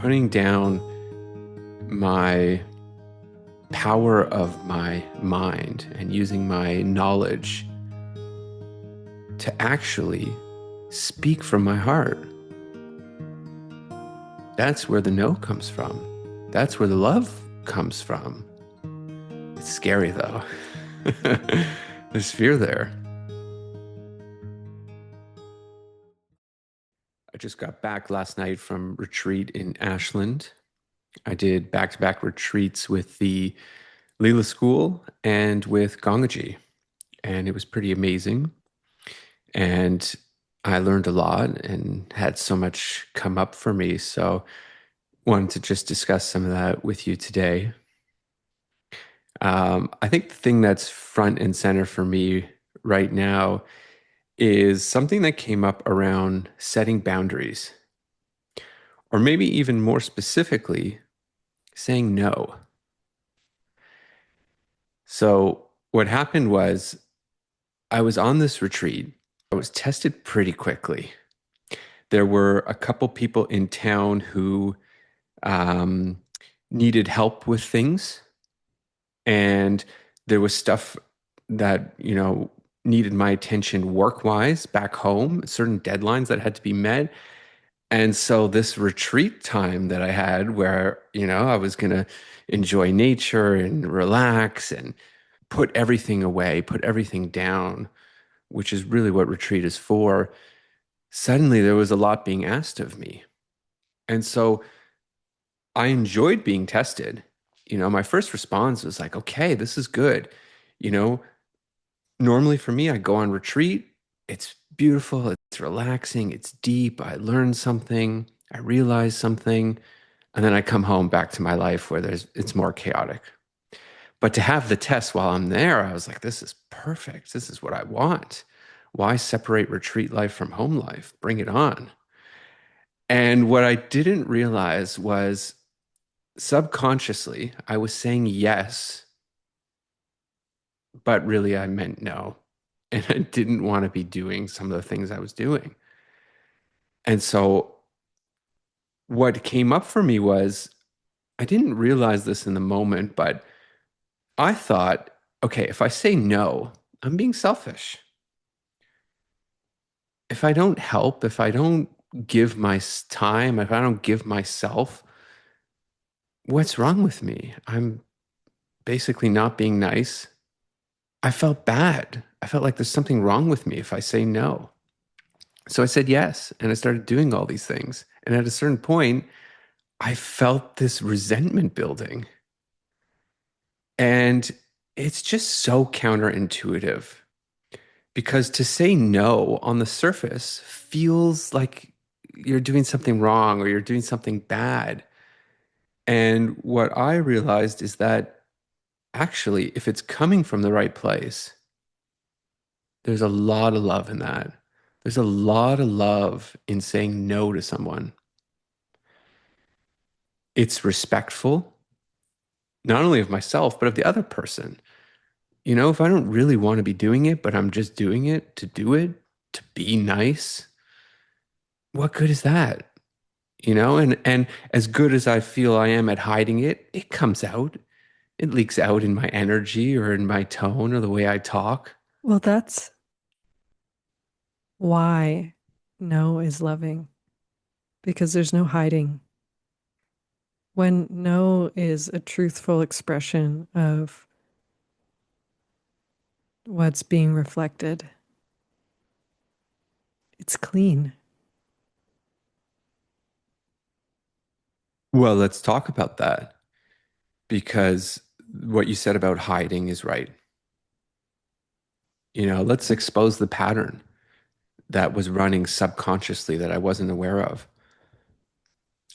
putting down my power of my mind and using my knowledge to actually speak from my heart. That's where the no comes from. That's where the love comes from. It's scary though. There's fear there. I just got back last night from retreat in Ashland. I did back-to-back retreats with the Leela School and with Gangaji, and it was pretty amazing. And I learned a lot and had so much come up for me. So wanted to just discuss some of that with you today. I think the thing that's front and center for me right now is something that came up around setting boundaries, or maybe even more specifically, saying no. So what happened was I was on this retreat. I was tested pretty quickly. There were a couple people in town who um, needed help with things, and there was stuff that, needed my attention work-wise back home, certain deadlines that had to be met. And so this retreat time that I had where, I was going to enjoy nature and relax and put everything away, put everything down, which is really what retreat is for. Suddenly there was a lot being asked of me. And so I enjoyed being tested. My first response was like, okay, this is good. You know, Normally for me, I go on retreat. It's beautiful, it's relaxing, it's deep. I learn something, I realize something, and then I come home back to my life where it's more chaotic. But to have the test while I'm there, I was like, this is perfect. This is what I want. Why separate retreat life from home life? Bring it on. And what I didn't realize was subconsciously, I was saying yes, but really I meant no. And I didn't want to be doing some of the things I was doing. And so what came up for me was I didn't realize this in the moment, but I thought, okay, if I say no, I'm being selfish. If I don't help, if I don't give my time, if I don't give myself, what's wrong with me? I'm basically not being nice. I felt bad. I felt like there's something wrong with me if I say no. So I said yes, and I started doing all these things. And at a certain point, I felt this resentment building. And it's just so counterintuitive because to say no on the surface feels like you're doing something wrong or you're doing something bad. And what I realized is that actually, if it's coming from the right place, there's a lot of love in that. There's a lot of love in saying no to someone. It's respectful, not only of myself, but of the other person. If I don't really want to be doing it, but I'm just doing it, to be nice, what good is that? And as good as I feel I am at hiding it, it comes out. It leaks out in my energy or in my tone or the way I talk. Well, that's why no is loving, because there's no hiding. When no is a truthful expression of what's being reflected, it's clean. Well, let's talk about that because what you said about hiding is right. Let's expose the pattern that was running subconsciously that I wasn't aware of.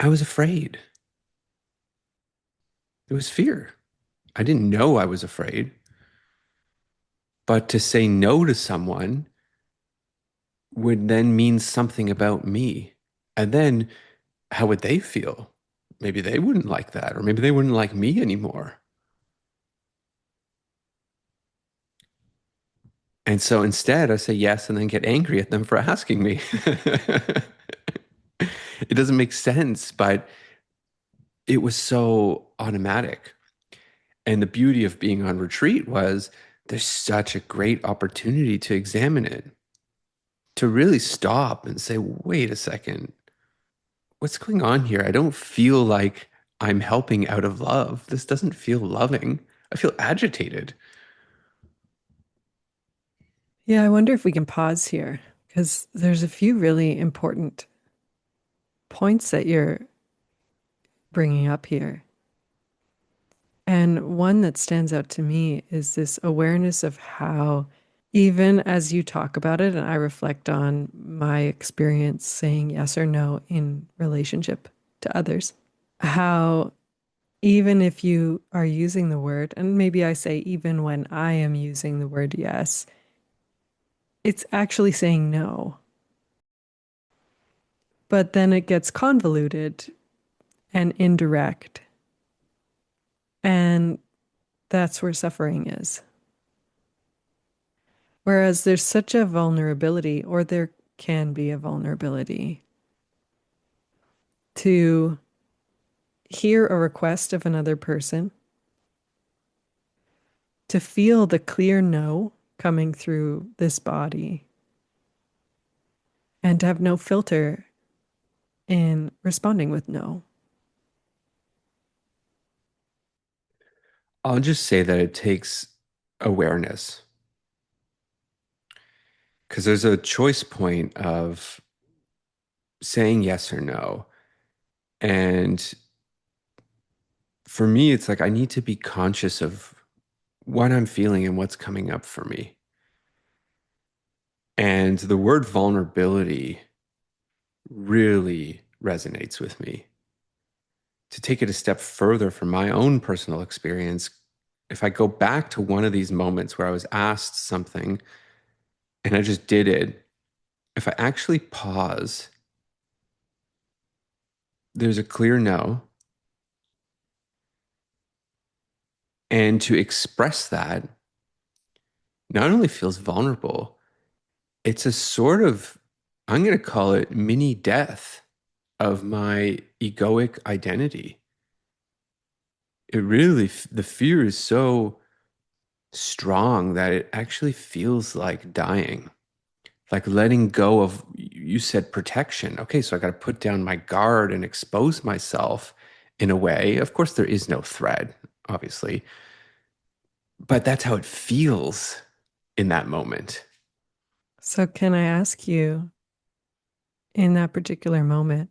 I was afraid. It was fear. I didn't know I was afraid. But to say no to someone would then mean something about me. And then how would they feel? Maybe they wouldn't like that, or maybe they wouldn't like me anymore. And so instead, I say yes and then get angry at them for asking me. It doesn't make sense, but it was so automatic. And the beauty of being on retreat was there's such a great opportunity to examine it, to really stop and say, wait a second, what's going on here? I don't feel like I'm helping out of love. This doesn't feel loving. I feel agitated. Yeah, I wonder if we can pause here because there's a few really important points that you're bringing up here. And one that stands out to me is this awareness of how, even as you talk about it, and I reflect on my experience saying yes or no in relationship to others, how even if you are using the word, and maybe I say even when I am using the word yes, it's actually saying no. But then it gets convoluted and indirect. And that's where suffering is. Whereas there's such a vulnerability, or there can be a vulnerability, to hear a request of another person, to feel the clear no coming through this body, and to have no filter in responding with no. I'll just say that it takes awareness because there's a choice point of saying yes or no. And for me, it's like I need to be conscious of what I'm feeling and what's coming up for me. And the word vulnerability really resonates with me. To take it a step further from my own personal experience, if I go back to one of these moments where I was asked something and I just did it, if I actually pause, there's a clear no. And to express that not only feels vulnerable, it's a sort of, I'm going to call it mini death of my egoic identity. It really, the fear is so strong that it actually feels like dying, like letting go of, you said protection. Okay, so I got to put down my guard and expose myself in a way. Of course, there is no threat, obviously, but that's how it feels in that moment. So, can I ask you in that particular moment,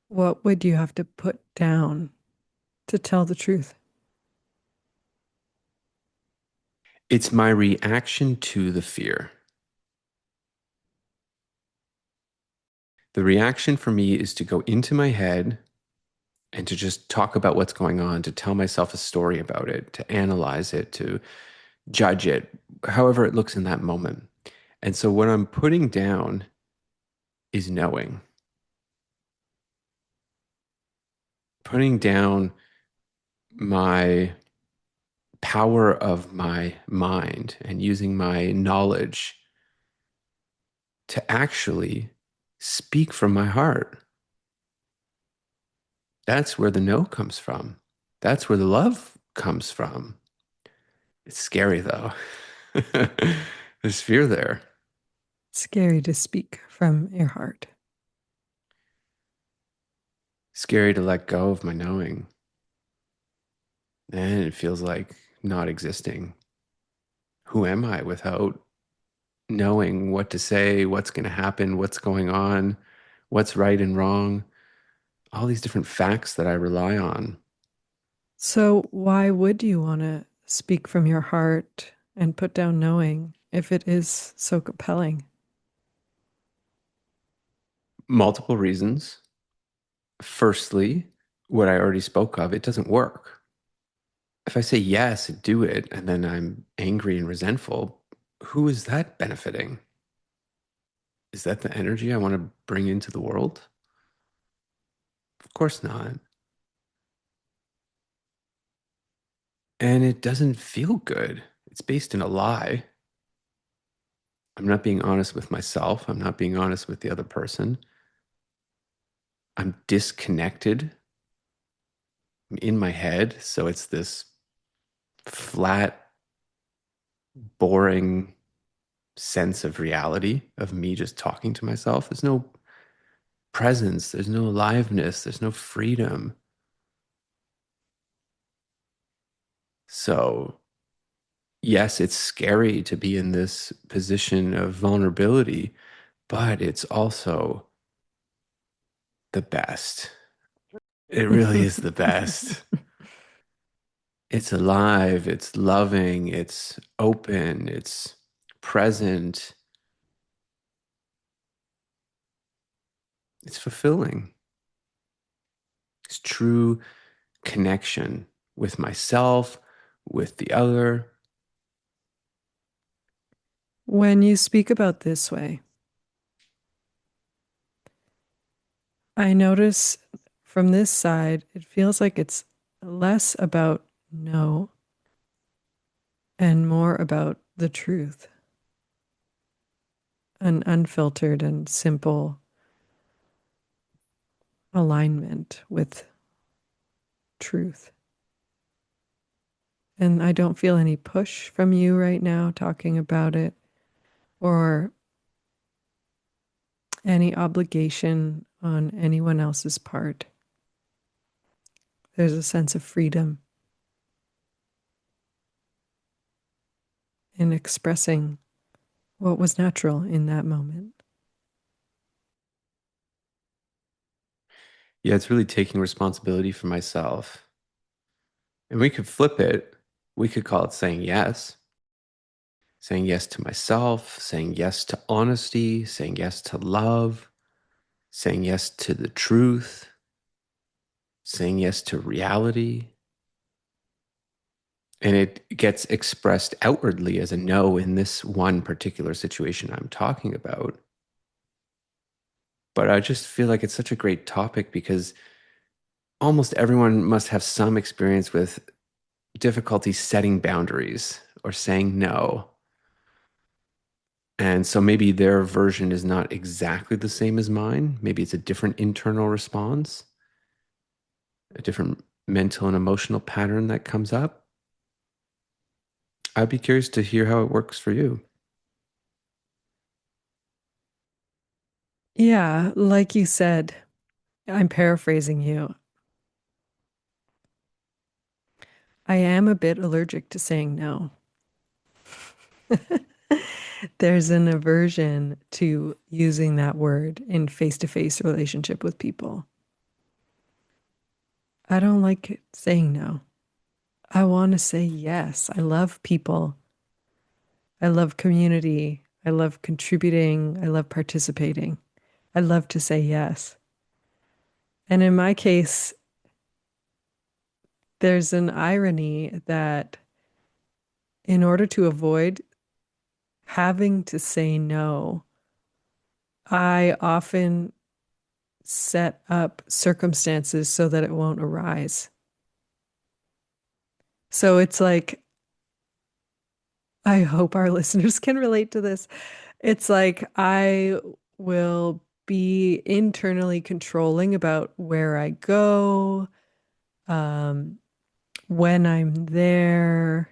what would you have to put down to tell the truth? It's my reaction to the fear. The reaction for me is to go into my head and to just talk about what's going on, to tell myself a story about it, to analyze it, to judge it, however it looks in that moment. And so what I'm putting down is knowing, putting down my power of my mind and using my knowledge to actually speak from my heart. That's where the no comes from. That's where the love comes from. It's scary though. There's fear there. Scary to speak from your heart. Scary to let go of my knowing. And it feels like not existing. Who am I without knowing what to say, what's going to happen, what's going on, what's right and wrong, all these different facts that I rely on. So, why would you want to speak from your heart and put down knowing if it is so compelling? Multiple reasons. Firstly, what I already spoke of, it doesn't work. If I say yes, do it, and then I'm angry and resentful, who is that benefiting? Is that the energy I want to bring into the world? Of course not. And it doesn't feel good. It's based in a lie. I'm not being honest with myself. I'm not being honest with the other person. I'm disconnected. in my head. So it's this flat, boring sense of reality of me just talking to myself. There's no presence, there's no aliveness, there's no freedom. So, yes, it's scary to be in this position of vulnerability, but it's also the best. It really is the best. It's alive, it's loving, it's open, it's present, it's fulfilling. It's true connection with myself, with the other. When you speak about this way, I notice from this side, it feels like it's less about no and more about the truth, an unfiltered and simple alignment with truth. And I don't feel any push from you right now talking about it or any obligation on anyone else's part. There's a sense of freedom in expressing what was natural in that moment. Yeah, it's really taking responsibility for myself. And we could flip it. We could call it saying yes to myself, saying yes to honesty, saying yes to love, saying yes to the truth, saying yes to reality. And it gets expressed outwardly as a no in this one particular situation I'm talking about. But I just feel like it's such a great topic because almost everyone must have some experience with difficulty setting boundaries or saying no. And so maybe their version is not exactly the same as mine. Maybe it's a different internal response, a different mental and emotional pattern that comes up. I'd be curious to hear how it works for you. Yeah, like you said, I'm paraphrasing you. I am a bit allergic to saying no. There's an aversion to using that word in face-to-face relationship with people. I don't like saying no. I want to say yes. I love people. I love community. I love contributing. I love participating. I love to say yes. And in my case, there's an irony that in order to avoid having to say no, I often set up circumstances so that it won't arise. So it's like, I hope our listeners can relate to this. It's like I will be internally controlling about where I go, um, when I'm there,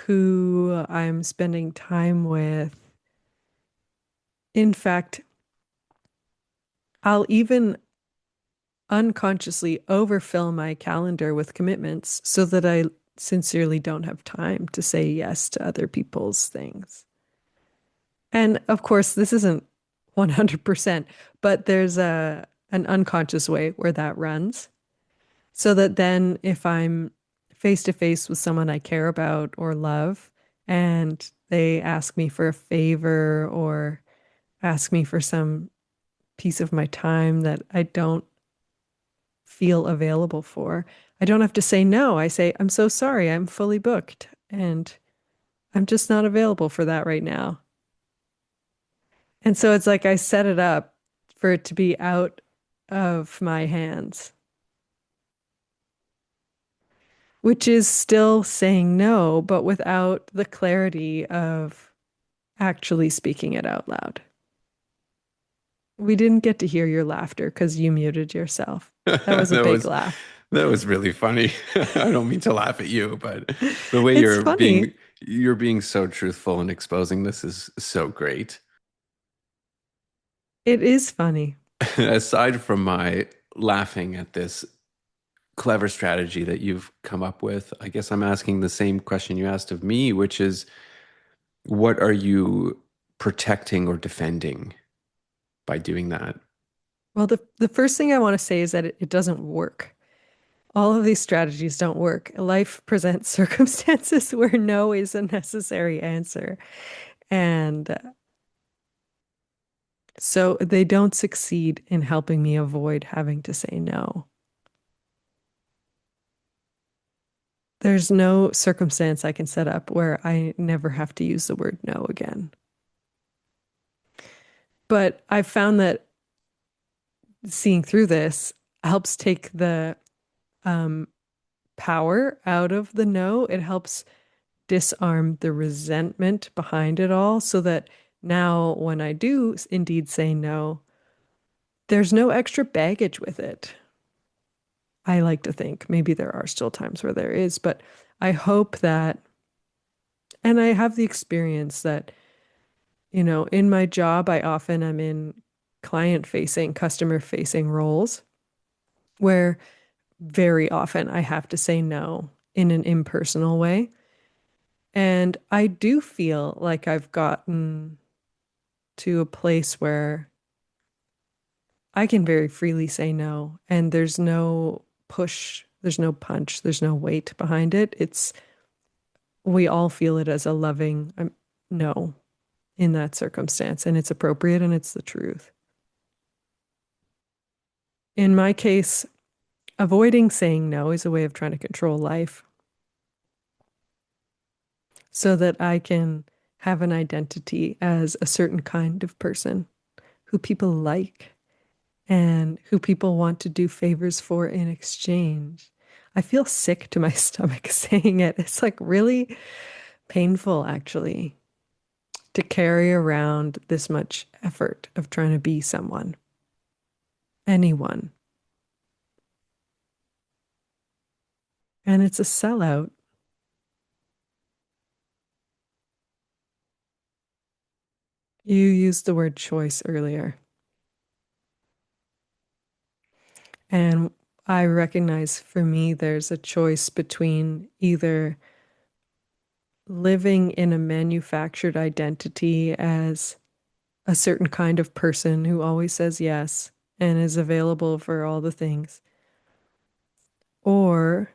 who I'm spending time with. In fact, I'll even unconsciously overfill my calendar with commitments so that I sincerely don't have time to say yes to other people's things. And of course, this isn't 100%, but there's an unconscious way where that runs. So that then if I'm face to face with someone I care about or love, and they ask me for a favor or ask me for some piece of my time that I don't feel available for, I don't have to say no. I say, I'm so sorry, I'm fully booked and I'm just not available for that right now. And so it's like I set it up for it to be out of my hands, which is still saying no, but without the clarity of actually speaking it out loud. We didn't get to hear your laughter because you muted yourself. That was a That big was laugh. That was really funny. I don't mean to laugh at you, but the way It's funny. you're being so truthful and exposing this is so great. It is funny. Aside from my laughing at this clever strategy that you've come up with, I guess I'm asking the same question you asked of me, which is what are you protecting or defending by doing that? Well, the first thing I want to say is that it doesn't work. All of these strategies don't work. Life presents circumstances where no is a necessary answer. And so they don't succeed in helping me avoid having to say no. There's no circumstance I can set up where I never have to use the word no again. But I've found that seeing through this helps take the um, power out of the no. It helps disarm the resentment behind it all so that now when I do indeed say no, there's no extra baggage with it. I like to think maybe there are still times where there is, but I hope that, and I have the experience that, in my job, I often am in client facing, customer facing roles where very often I have to say no in an impersonal way. And I do feel like I've gotten to a place where I can very freely say no, and there's no push, there's no punch, there's no weight behind it. We all feel it as a loving no in that circumstance, and it's appropriate and it's the truth. In my case, avoiding saying no is a way of trying to control life so that I can have an identity as a certain kind of person who people like and who people want to do favors for in exchange. I feel sick to my stomach saying it. It's like really painful, actually, to carry around this much effort of trying to be someone, anyone. And it's a sellout. You used the word choice earlier. And I recognize for me, there's a choice between either living in a manufactured identity as a certain kind of person who always says yes and is available for all the things, or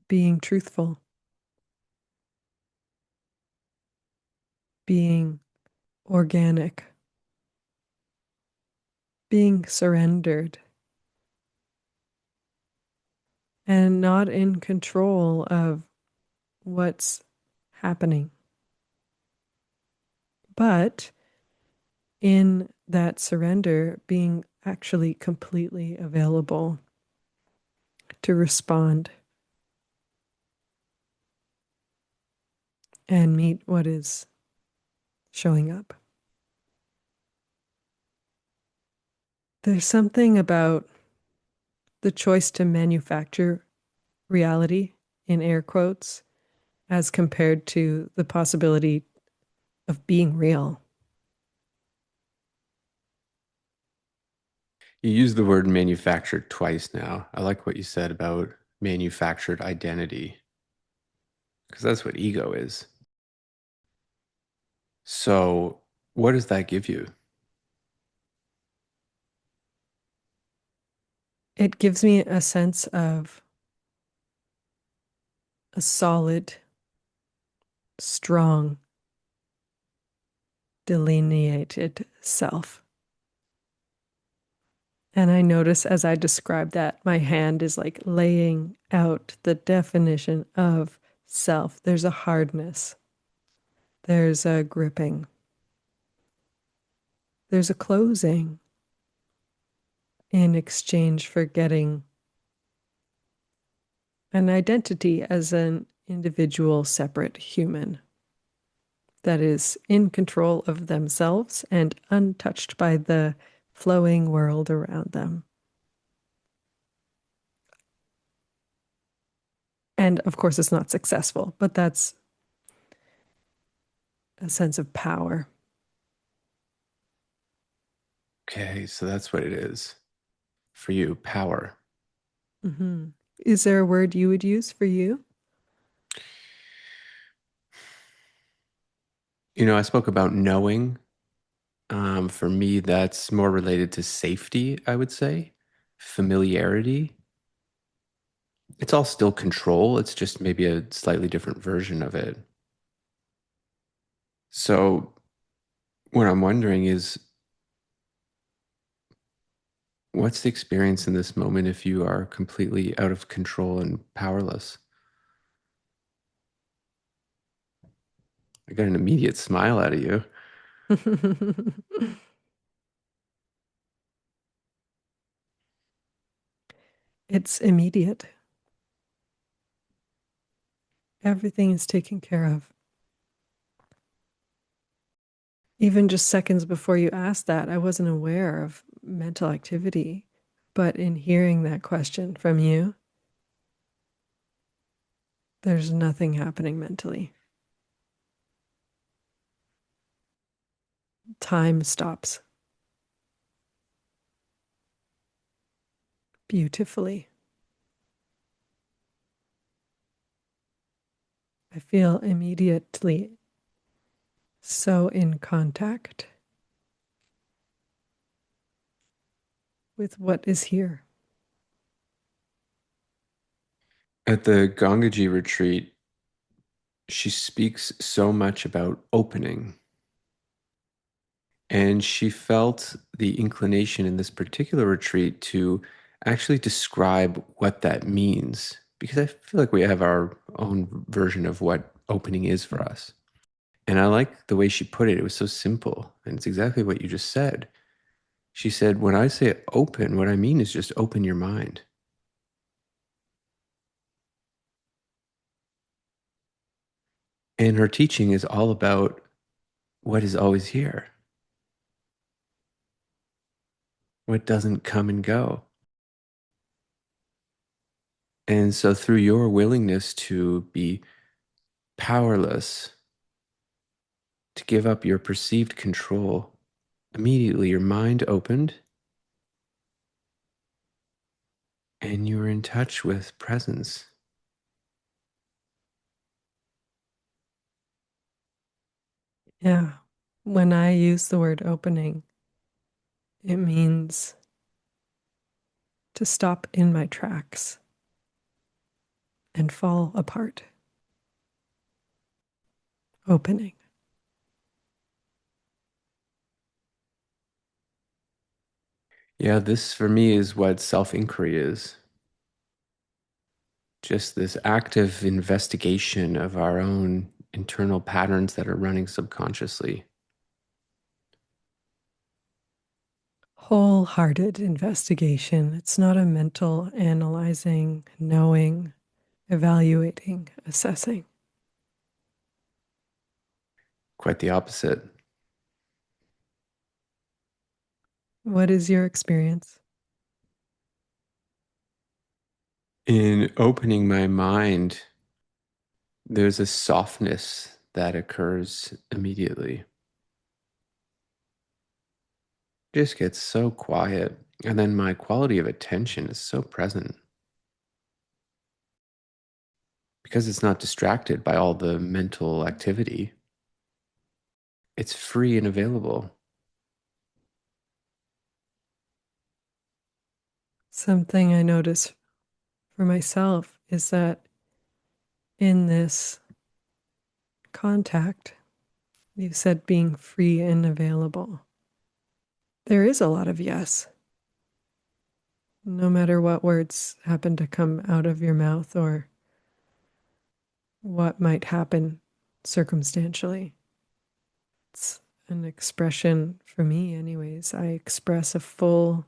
being truthful, being organic, being surrendered, and not in control of what's happening. But in that surrender, being actually completely available to respond and meet what is showing up. There's something about the choice to manufacture reality, in air quotes, as compared to the possibility of being real. You used the word manufactured twice now. I like what you said about manufactured identity, because that's what ego is. So, what does that give you? It gives me a sense of a solid, strong, delineated self. And I notice as I describe that, my hand is like laying out the definition of self. There's a hardness, there's a gripping, there's a closing in exchange for getting an identity as an individual, separate human that is in control of themselves and untouched by the flowing world around them. And of course, it's not successful, but that's a sense of power. Okay, so that's what it is for you, power. Hmm. Is there a word you would use for you? I spoke about knowing. For me, that's more related to safety, I would say, familiarity. It's all still control. It's just maybe a slightly different version of it. So, what I'm wondering is, what's the experience in this moment if you are completely out of control and powerless? I got an immediate smile out of you. It's immediate. Everything is taken care of. Even just seconds before you asked that, I wasn't aware of mental activity. But in hearing that question from you, there's nothing happening mentally. Time stops beautifully. I feel immediately so in contact with what is here. At the Gangaji retreat, she speaks so much about opening. And she felt the inclination in this particular retreat to actually describe what that means, because I feel like we have our own version of what opening is for us. And I like the way she put it. It was so simple. And it's exactly what you just said. She said, when I say open, what I mean is just open your mind. And her teaching is all about what is always here, what doesn't come and go. And so, through your willingness to be powerless, to give up your perceived control, immediately your mind opened and you were in touch with presence. Yeah. When I use the word opening, it means to stop in my tracks and fall apart. Opening. Yeah, this for me is what self inquiry is, just this active investigation of our own internal patterns that are running subconsciously. Wholehearted investigation. It's not a mental analyzing, knowing, evaluating, assessing. Quite the opposite. What is your experience? In opening my mind, there's a softness that occurs immediately. Just gets so quiet. And then my quality of attention is so present because it's not distracted by all the mental activity. It's free and available. Something I notice for myself is that in this contact, you said being free and available. There is a lot of yes, no matter what words happen to come out of your mouth or what might happen circumstantially. It's an expression for me, anyways. I express a full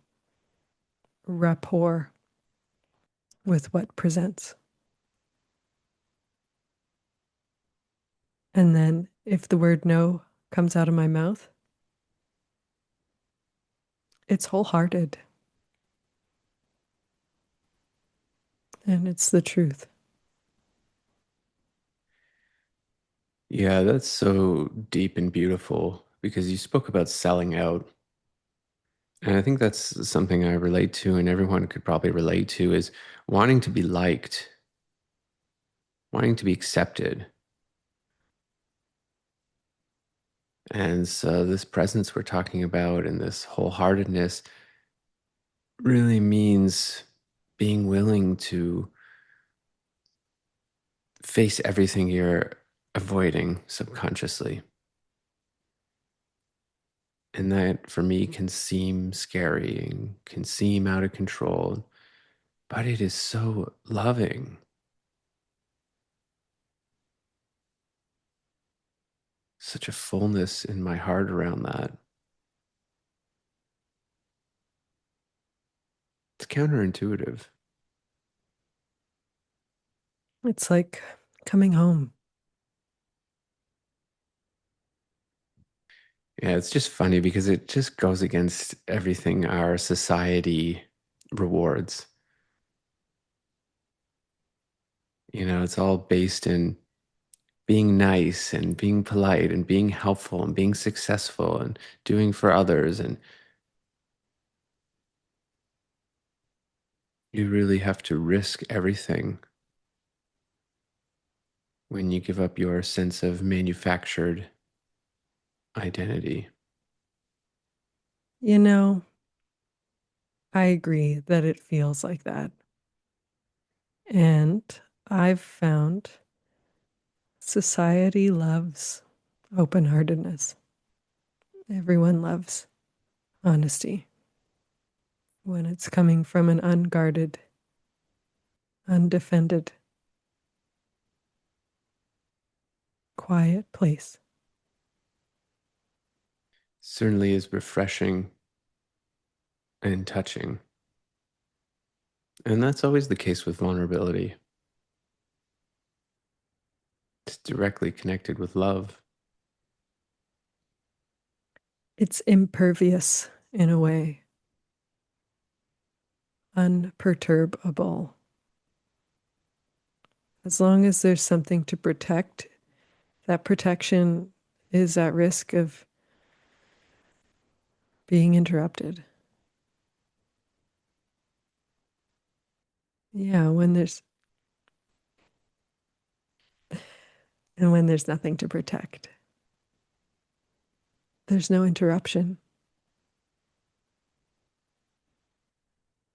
rapport with what presents. And then if the word no comes out of my mouth, it's wholehearted and it's the truth. Yeah, that's so deep and beautiful because you spoke about selling out. And I think that's something I relate to, and everyone could probably relate to is wanting to be liked, wanting to be accepted. And so, this presence we're talking about and this wholeheartedness really means being willing to face everything you're avoiding subconsciously. And that for me can seem scary and can seem out of control, but it is so loving. Such a fullness in my heart around that. It's counterintuitive. It's like coming home. Yeah, it's just funny because it just goes against everything our society rewards. It's all based in being nice and being polite and being helpful and being successful and doing for others. And you really have to risk everything when you give up your sense of manufactured identity. You know, I agree that it feels like that. And I've found society loves open heartedness. Everyone loves honesty when it's coming from an unguarded, undefended, quiet place. Certainly is refreshing and touching. And that's always the case with vulnerability. It's directly connected with love. It's impervious in a way, unperturbable. As long as there's something to protect, that protection is at risk of being interrupted. Yeah, when there's nothing to protect, there's no interruption.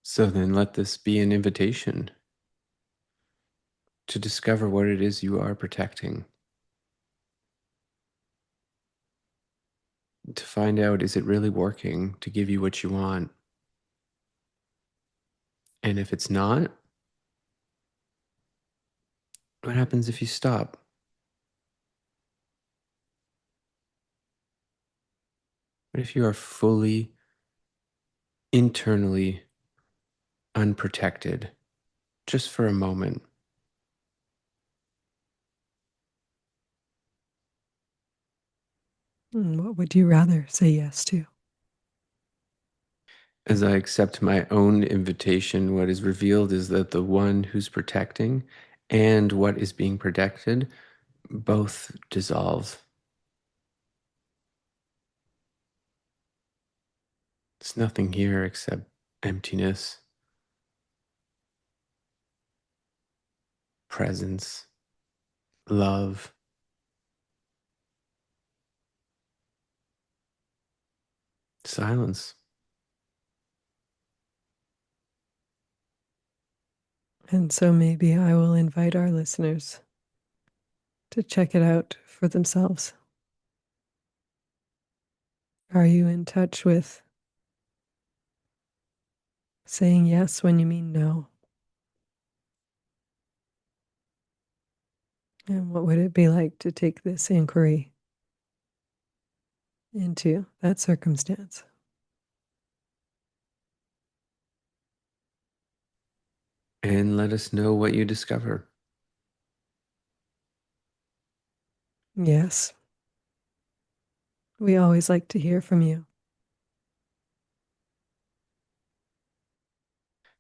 So then let this be an invitation to discover what it is you are protecting, to find out, is it really working to give you what you want? And if it's not, what happens if you stop? What if you are fully internally unprotected just for a moment? What would you rather say yes to? As I accept my own invitation, what is revealed is that the one who's protecting and what is being protected both dissolve. There's nothing here except emptiness, presence, love, silence. And so maybe I will invite our listeners to check it out for themselves. Are you in touch with saying yes when you mean no? And what would it be like to take this inquiry into that circumstance? And let us know what you discover. Yes, we always like to hear from you.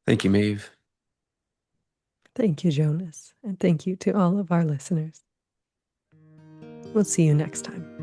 Thank you, Maeve. Thank you, Jonas, and thank you to all of our listeners. We'll see you next time.